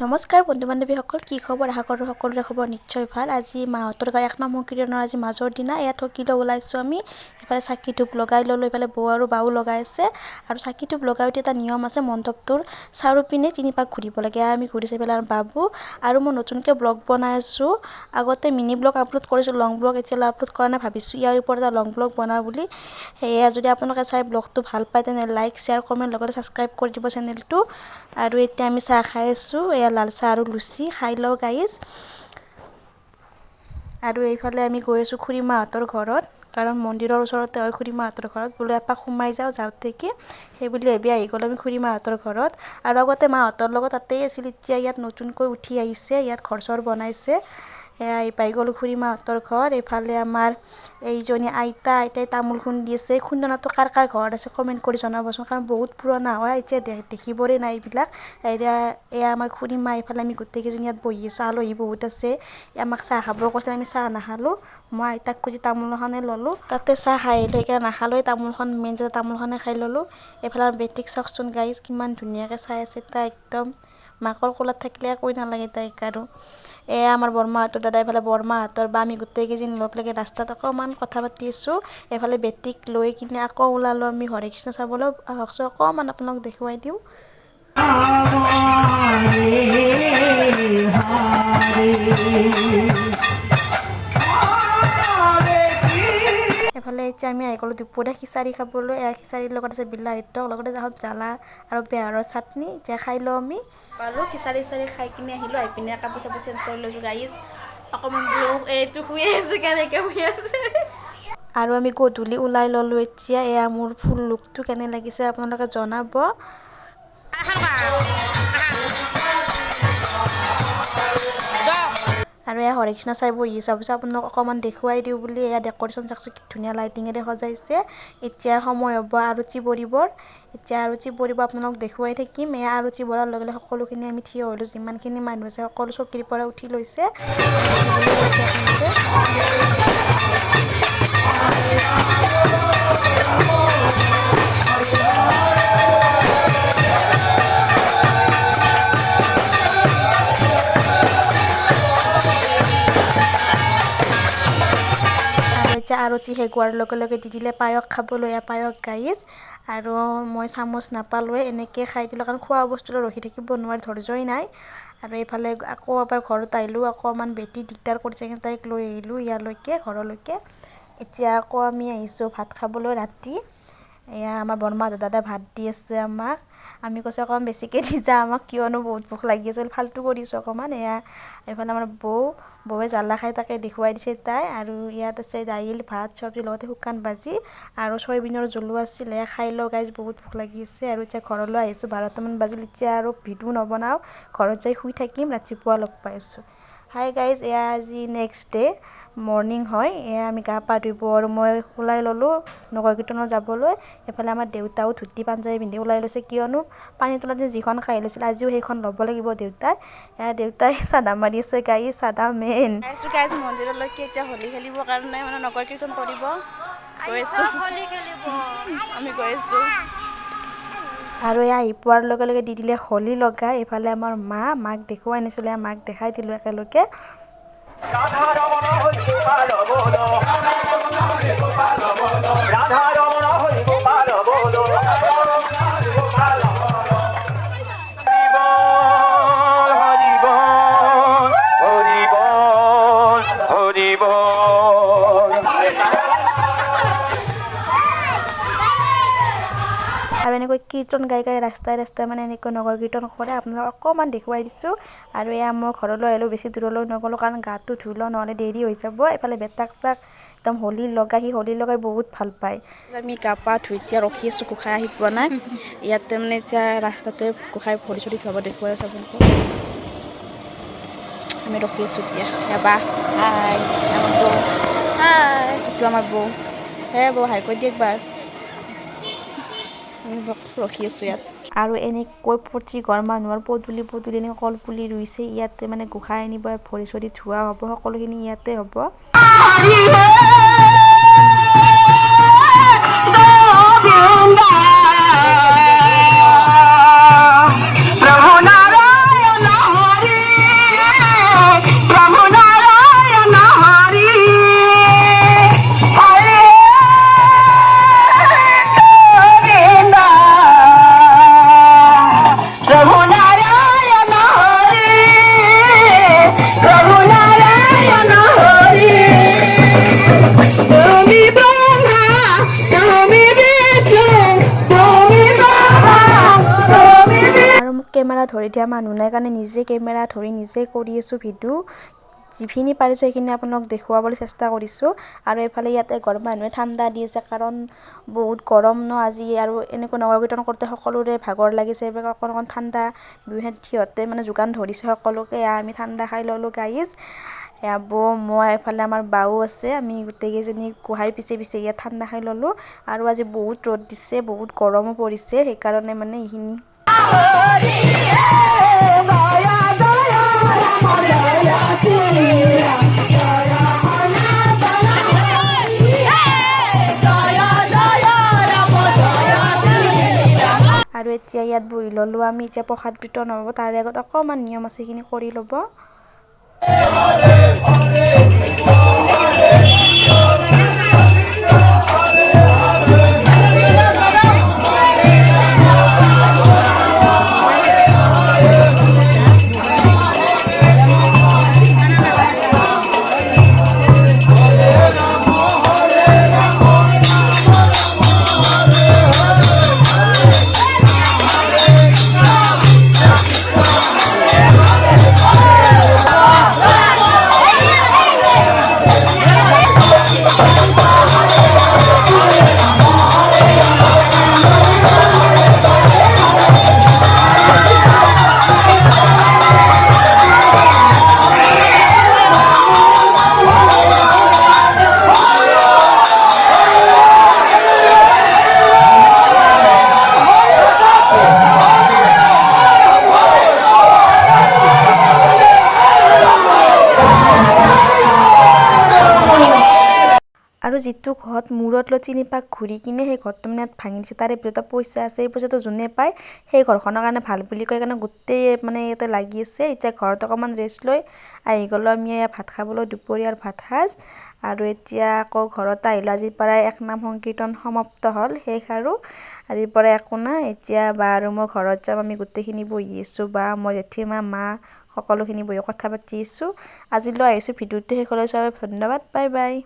নমস্কাৰ বন্ধু বান্ধৱীসকল, কি খবৰ? আশা কৰোঁ সকলোৰে খবৰ নিশ্চয় ভাল। আজি মাহঁতৰ গাঁৱৰ 1 নং সংকীৰ্তনৰ আজি মাজৰ দিনা। ইয়াত থকিলে ওলাইছোঁ আমি। ইফালে চাকি ধূপ লগাই ল'লোঁ, ইফালে বৌ আৰু বাও লগাই আছে। আৰু চাকি ধূপ লগাওঁতে এটা নিয়ম আছে, মণ্ডপটোৰ চাৰিওপিনে 3 পাক ঘূৰিব লাগে। আমি ঘূৰিছে পেলাই বাবু আৰু মই নতুনকৈ ব্লগ বনাই আছোঁ। আগতে মিনি ব্লগ আপলোড কৰিছোঁ, লং ব্লগ এতিয়ালৈ আপলোড কৰা নাই। ভাবিছোঁ ইয়াৰ ওপৰত এটা লং ব্লগ বনাওঁ বুলি। সেয়া যদি আপোনালোকে চাই ব্লগটো ভাল পায় তেনেহ'লে লাইক, শ্বেয়াৰ, কমেণ্ট লগতে ছাবস্ক্ৰাইব কৰি দিব চেনেলটো। আৰু এতিয়া আমি চাহ খাই আছোঁ, এয়া লাল চাহ আৰু লুচি খাই লওঁ গাইজ। আৰু এইফালে আমি গৈ আছোঁ খুৰীমাহঁতৰ ঘৰত, কাৰণ মন্দিৰৰ ওচৰতে হয় খুৰীমাহঁতৰ ঘৰত। বোলো এপাক সোমাই যাওঁতে কি সেইবুলি আহি গ'লো আমি খুৰীমাহঁতৰ ঘৰত। আৰু আগতে মাহঁতৰ লগত তাতেই আছিল, এতিয়া ইয়াত নতুনকৈ উঠি আহিছে, ইয়াত ঘৰ চৰ বনাইছে। সেয়া পাই গ'লোঁ খুৰীমাহঁতৰ ঘৰ। এইফালে আমাৰ এইজনী আইতাই তামোল খুন্দি আছে। খুন্দনাটো কাৰ কাৰ ঘৰত আছে কমেণ্ট কৰি জনাবচোন, কাৰণ বহুত পুৰণা হয়, এতিয়া দেখিবৰে নাই এইবিলাক। এয়া আমাৰ খুৰীমা। এইফালে আমি গোটেইকেইজনী ইয়াত বহি আছোঁ, আলহী বহুত আছে। আমাক চাহ খাব কৈছিল, আমি চাহ নাখালোঁ। মই আইতাক খুজি তামোল এখনে ল'লোঁ, তাতে চাহ খাই আহিলোঁ, সেইকাৰণে নাখালোঁ। তামোলখন মেইন যে তামোলখনে খাই ল'লোঁ। এইফালে বেটিক চাওকচোন গাইজ, কিমান ধুনীয়াকৈ চাই আছে তাই, একদম মাকৰ কোলাত থাকিলে কৈ নালাগে তাইক। আৰু এয়া আমাৰ বৰমাহঁতৰ দাদা, এইফালে বৰমাহঁতৰ বা, আমি গোটেইকেইজনী লগ লাগি ৰাস্তাত অকণমান কথা পাতি আছোঁ। এইফালে বেটিক লৈ কিনে আকৌ ওলালোঁ আমি হৰে কৃষ্ণ চাবলৈ। আহকচোন অকণমান আপোনালোক দেখুৱাই দিওঁ। এফালে এতিয়া আমি আহি গ'লোঁ দুপৰীয়া খিচাৰি খাবলৈ। খিচাৰীৰ লগত আছে বিলাহীৰ টক, লগতে জ্বালা আৰু বেহাৰৰ চাটনি। এতিয়া খাই লওঁ আমি। বাৰু খিচাৰি খাই কিনে আহিলোঁ, আহি পিনে কাপোৰ চাপোৰ চেঞ্জ কৰি লৈছোঁ গাইজ। অকণমান বোলো এইটো শুই আছে, কেনেকৈ শুই আছে। আৰু আমি গধূলি ওলাই ল'লোঁ এতিয়া। এয়া মোৰ ফুল লুকটো কেনে লাগিছে আপোনালোকে জনাব। আৰু এয়া হৰে কৃষ্ণ চাই বহি আছোঁ। ভাবিছোঁ আপোনালোকক অকণমান দেখুৱাই দিওঁ বুলি। এয়া ডেক'ৰেশ্যন চাওকচোন কি ধুনীয়া লাইটিঙেৰে সজাইছে। এতিয়া সময় হ'ব আৰতি পৰিবৰ। এতিয়া আৰতি পৰিব, আপোনালোকক দেখুৱাই থাকিম। এয়া আৰতি পৰাৰ লগে লগে সকলোখিনি আমি থিয় হ'লোঁ, যিমানখিনি মানুহ আছে সকলো চকীৰ পৰা উঠি লৈছে। আৰতি শেষ হোৱাৰ লগে লগে দি দিলে পায়স খাবলৈ। পায়স গাইজ। আৰু মই চামুচ নাপালোঁৱে, এনেকৈ খাই দিলোঁ, কাৰণ খোৱা বস্তুটো ৰখি থাকিব নোৱাৰি, ধৈৰ্য্যই নাই। আৰু এইফালে আকৌ এবাৰ ঘৰত আহিলোঁ, অকণমান বেটি দিগদাৰ কৰিছে কিন্তু তাইক লৈ আহিলোঁ ইয়ালৈকে ঘৰলৈকে। এতিয়া আকৌ আমি আহিছোঁ ভাত খাবলৈ ৰাতি। এয়া আমাৰ বৰমা দাদাই ভাত দি আছে আমাক। আমি কৈছোঁ অকণমান বেছিকৈ দি যা আমাক, কিয়নো বহুত ভোক লাগি আছে, ফাল্টু কৰিছোঁ অকণমান। এইফালে আমাৰ বৌৱে জ্বালা খাই তাকে দেখুৱাই দিছে তাই। আৰু ইয়াত আছে দাইল, ভাত, চব্জি, লগতে শুকান ভাজি আৰু চয়াবিনৰ জোলো আছিলে। খাই লওঁ গাইজ, বহুত ভোক লাগি আছে। আৰু এতিয়া ঘৰলৈ আহিছোঁ, 12টামান বাজিল। এতিয়া আৰু ভিডিঅ' নবনাওঁ, ঘৰত যাই শুই থাকিম, ৰাতিপুৱা লগ পাইছোঁ। হাই গাইজ, এয়া আজি নেক্সট ডে মৰ্ণিং হয়। এয়া আমি গা পা ধুই বৌ আৰু মই ওলাই ল'লোঁ নগৰ কীৰ্তনত যাবলৈ। এইফালে আমাৰ দেউতাও ধুতি পাঞ্জাবী পিন্ধি ওলাই লৈছে, কিয়নো পানী তলত যিখন কাঢ়ি লৈছিল আজিও সেইখন ল'ব লাগিব দেউতাই। দেউতাই চাদা মাৰি আছে গাইজ, চাদা মেইন। গাইজ মন্দিৰলৈকে এতিয়া হোলী খেলিবৰ কাৰণে মানে নগৰ কীৰ্তন কৰিব গৈ আছোঁ, আমি গৈ আছোঁ। আৰু এয়া আহি পোৱাৰ লগে লগে দি দিলে হোলী লগাই। এইফালে আমাৰ মাক দেখুৱাই আনিছিলোঁ, মাক দেখাই দিলোঁ একেলগে। আৰু এনেকৈ কীৰ্তন গাই গাই ৰাস্তাই ৰাস্তাই মানে এনেকৈ নগৰ কীৰ্তন কৰে, আপোনালোকক অকণমান দেখুৱাই দিছোঁ। আৰু এয়া মই ঘৰলৈ আহিলোঁ, বেছি দূৰলৈ নগ'লোঁ, কাৰণ গাটো ধুই লওঁ নহ'লে দেৰি হৈ যাব। এইফালে বেটাক চাক একদম হোলী লগাই, সি হোলী লগাই বহুত ভাল পায়। আমি গা পা ধুই এতিয়া ৰখি আছোঁ, গোঁসাই আহি পোৱা নাই। ইয়াতে মানে এতিয়া ৰাস্তাতে গোঁসাই ভৰি চৰি ধুৱাব দেখুৱাই আছোঁ আপোনালোকক। আমি ৰখি আছোঁ এতিয়া। বা হাই, আমাৰ বৌ হাই, এইটো আমাৰ বৌ। বৌ হাই কৈ দিয়ে একবাৰ। আমি ৰখি আছোঁ ইয়াত। আৰু এনেকৈ প্ৰতি ঘৰ মানুহৰ পদূলি এনেকৈ কলপুলি ৰুইছে। ইয়াতে মানে গোঁসাই আনিব, ভৰি চৰি ধোৱা হ'ব, সকলোখিনি ইয়াতে হ'ব। ধৰি দিয়া মানুহ নাই কাৰণে নিজে কেমেৰা ধৰি নিজে কৰি আছোঁ ভিডিঅ'। যিখিনি পাৰিছোঁ সেইখিনি আপোনালোক দেখুৱাবলৈ চেষ্টা কৰিছোঁ। আৰু এইফালে ইয়াতে ঘৰৰ মানুহে ঠাণ্ডা দি আছে কাৰণ বহুত গৰম ন আজি, আৰু এনেকৈ নগৰ কীৰ্তন কৰোঁতে সকলোৰে ভাগৰ লাগিছে, এইবিলাক অকণ ঠাণ্ডা সিহঁতে মানে যোগান ধৰিছে সকলোকে। আমি ঠাণ্ডা খাই ল'লোঁ গাইজ। এয়া বৌ, মই, এইফালে আমাৰ বাও আছে, আমি গোটেইকেইজনী গোহাঁইৰ পিছে পিছে ইয়াত ঠাণ্ডা খাই ল'লোঁ। আৰু আজি বহুত ৰ'দ দিছে, বহুত গৰমো পৰিছে, সেইকাৰণে মানে এইখিনি আৰু এতিয়া ইয়াত বহি ল'লোঁ আমি। এতিয়া প্ৰসাদ বিতৰণ হ'ব, তাৰে আগত অকণমান নিয়ম আছে, সেইখিনি কৰি ল'ব। আৰু যিটো ঘৰত মূৰত লৈ 3 পাক ঘূৰি কিনে সেই ঘৰটো মানে ভাঙি দিছে, তাৰে ভিতৰত পইচা আছে। এই পইচাটো যোনে পায় সেই ঘৰখনৰ কাৰণে ভাল বুলি কয়, কাৰণে গোটেই মানে ইয়াতে লাগি আছে। এতিয়া ঘৰত অকণমান ৰেষ্ট লৈ আহি গ'লোঁ আমি ভাত খাবলৈ, দুপৰীয়াৰ ভাত সাজ। আৰু এতিয়া আকৌ ঘৰত আহিলোঁ। আজিৰ পৰাই 1 নাম সংকীৰ্তন সমাপ্ত হ'ল, শেষ। আৰু আজিৰ পৰা একো নাই। এতিয়া বা আৰু মই ঘৰত যাম, আমি গোটেইখিনি বহি আছোঁ, বা মই, জেঠীমা, মা সকলোখিনি বহি কথা পাতি আছোঁ। আজিলৈ আহিছোঁ, ভিডিঅ'টো শেষলৈ চোৱাৰ বাবে ধন্যবাদ, বাই বাই।